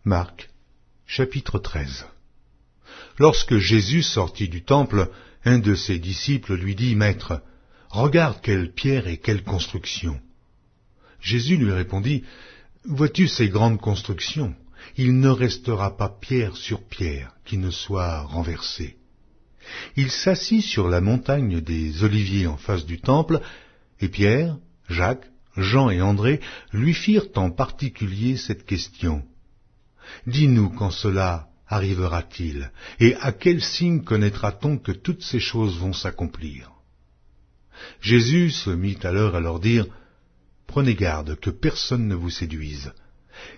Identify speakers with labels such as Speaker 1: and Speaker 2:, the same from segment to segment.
Speaker 1: Marc, chapitre 13. Lorsque Jésus sortit du temple, un de ses disciples lui dit, « Maître, regarde quelle pierre et quelle construction. » Jésus lui répondit, « Vois-tu ces grandes constructions? Il ne restera pas pierre sur pierre qui ne soit renversée. » Il s'assit sur la montagne des Oliviers en face du temple, et Pierre, Jacques, Jean et André lui firent en particulier cette question. « Dis-nous quand cela arrivera-t-il, et à quel signe connaîtra-t-on que toutes ces choses vont s'accomplir ?» Jésus se mit alors à leur dire, « Prenez garde que personne ne vous séduise,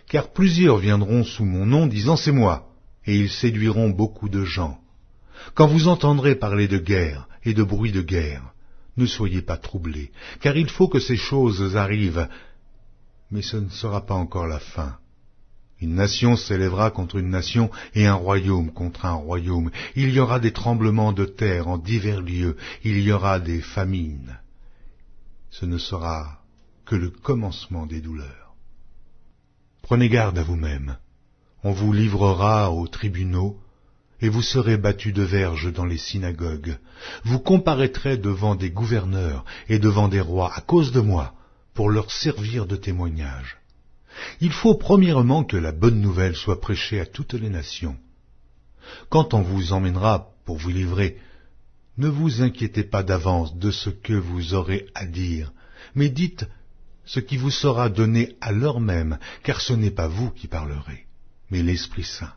Speaker 1: car plusieurs viendront sous mon nom disant « C'est moi », et ils séduiront beaucoup de gens. Quand vous entendrez parler de guerre et de bruit de guerre, ne soyez pas troublés, car il faut que ces choses arrivent, mais ce ne sera pas encore la fin. Une nation s'élèvera contre une nation et un royaume contre un royaume. Il y aura des tremblements de terre en divers lieux, il y aura des famines. Ce ne sera que le commencement des douleurs. Prenez garde à vous-même. On vous livrera aux tribunaux, et vous serez battus de verges dans les synagogues. Vous comparaîtrez devant des gouverneurs et devant des rois à cause de moi, pour leur servir de témoignage. Il faut premièrement que la bonne nouvelle soit prêchée à toutes les nations. Quand on vous emmènera pour vous livrer, ne vous inquiétez pas d'avance de ce que vous aurez à dire, mais dites ce qui vous sera donné à l'heure même, car ce n'est pas vous qui parlerez, mais l'Esprit Saint.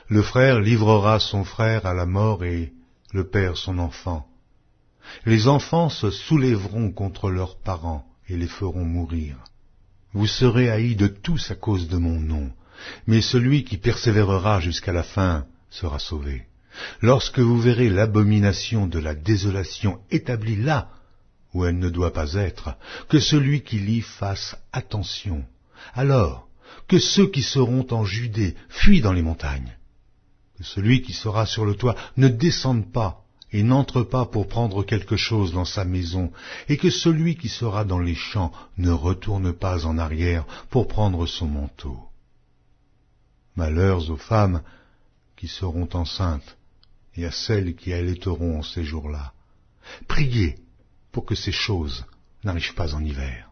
Speaker 1: Le frère livrera son frère à la mort et le père son enfant. Les enfants se soulèveront contre leurs parents et les feront mourir. Vous serez haïs de tous à cause de mon nom, mais celui qui persévérera jusqu'à la fin sera sauvé. Lorsque vous verrez l'abomination de la désolation établie là où elle ne doit pas être, que celui qui lit fasse attention. Alors, que ceux qui seront en Judée fuient dans les montagnes. Que celui qui sera sur le toit ne descende pas et n'entre pas pour prendre quelque chose dans sa maison, et que celui qui sera dans les champs ne retourne pas en arrière pour prendre son manteau. Malheurs aux femmes qui seront enceintes et à celles qui allaiteront en ces jours-là. Priez pour que ces choses n'arrivent pas en hiver.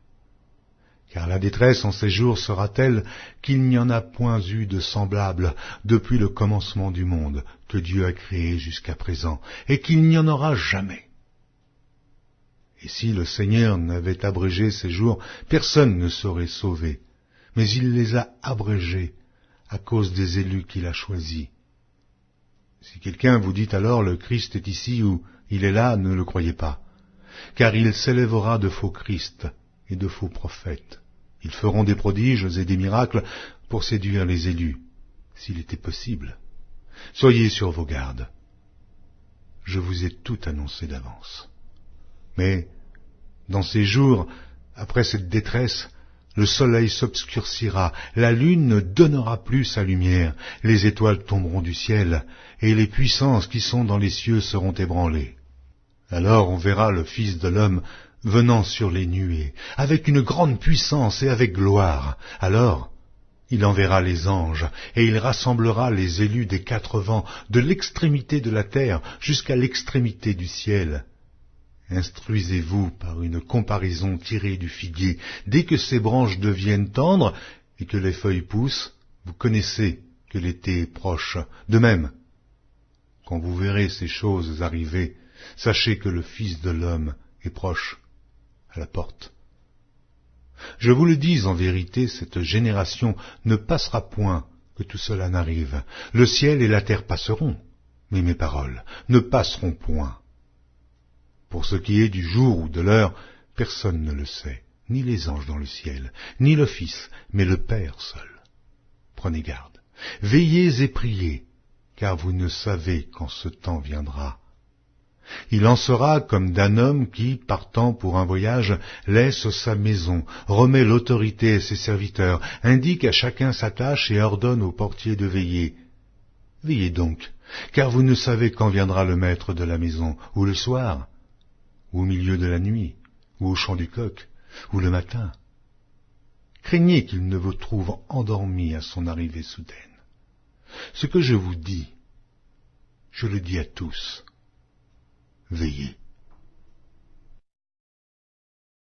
Speaker 1: Car la détresse en ces jours sera telle qu'il n'y en a point eu de semblable depuis le commencement du monde que Dieu a créé jusqu'à présent, et qu'il n'y en aura jamais. Et si le Seigneur n'avait abrégé ces jours, personne ne serait sauvé, mais il les a abrégés à cause des élus qu'il a choisis. Si quelqu'un vous dit alors le Christ est ici ou il est là, ne le croyez pas, car il s'élèvera de faux Christ et de faux prophètes. Ils feront des prodiges et des miracles pour séduire les élus, s'il était possible. Soyez sur vos gardes. Je vous ai tout annoncé d'avance. Mais, dans ces jours, après cette détresse, le soleil s'obscurcira, la lune ne donnera plus sa lumière, les étoiles tomberont du ciel, et les puissances qui sont dans les cieux seront ébranlées. Alors on verra le Fils de l'homme venant sur les nuées, avec une grande puissance et avec gloire. Alors, il enverra les anges, et il rassemblera les élus des 4 vents, de l'extrémité de la terre jusqu'à l'extrémité du ciel. Instruisez-vous par une comparaison tirée du figuier. Dès que ses branches deviennent tendres et que les feuilles poussent, vous connaissez que l'été est proche. De même, quand vous verrez ces choses arriver, sachez que le Fils de l'homme est proche, à la porte. Je vous le dis en vérité, cette génération ne passera point que tout cela n'arrive. Le ciel et la terre passeront, mais mes paroles ne passeront point. Pour ce qui est du jour ou de l'heure, personne ne le sait, ni les anges dans le ciel, ni le Fils, mais le Père seul. Prenez garde, veillez et priez, car vous ne savez quand ce temps viendra. Il en sera comme d'un homme qui, partant pour un voyage, laisse sa maison, remet l'autorité à ses serviteurs, indique à chacun sa tâche et ordonne au portier de veiller. Veillez donc, car vous ne savez quand viendra le maître de la maison, ou le soir, ou au milieu de la nuit, ou au chant du coq, ou le matin. Craignez qu'il ne vous trouve endormi à son arrivée soudaine. Ce que je vous dis, je le dis à tous. Veillez.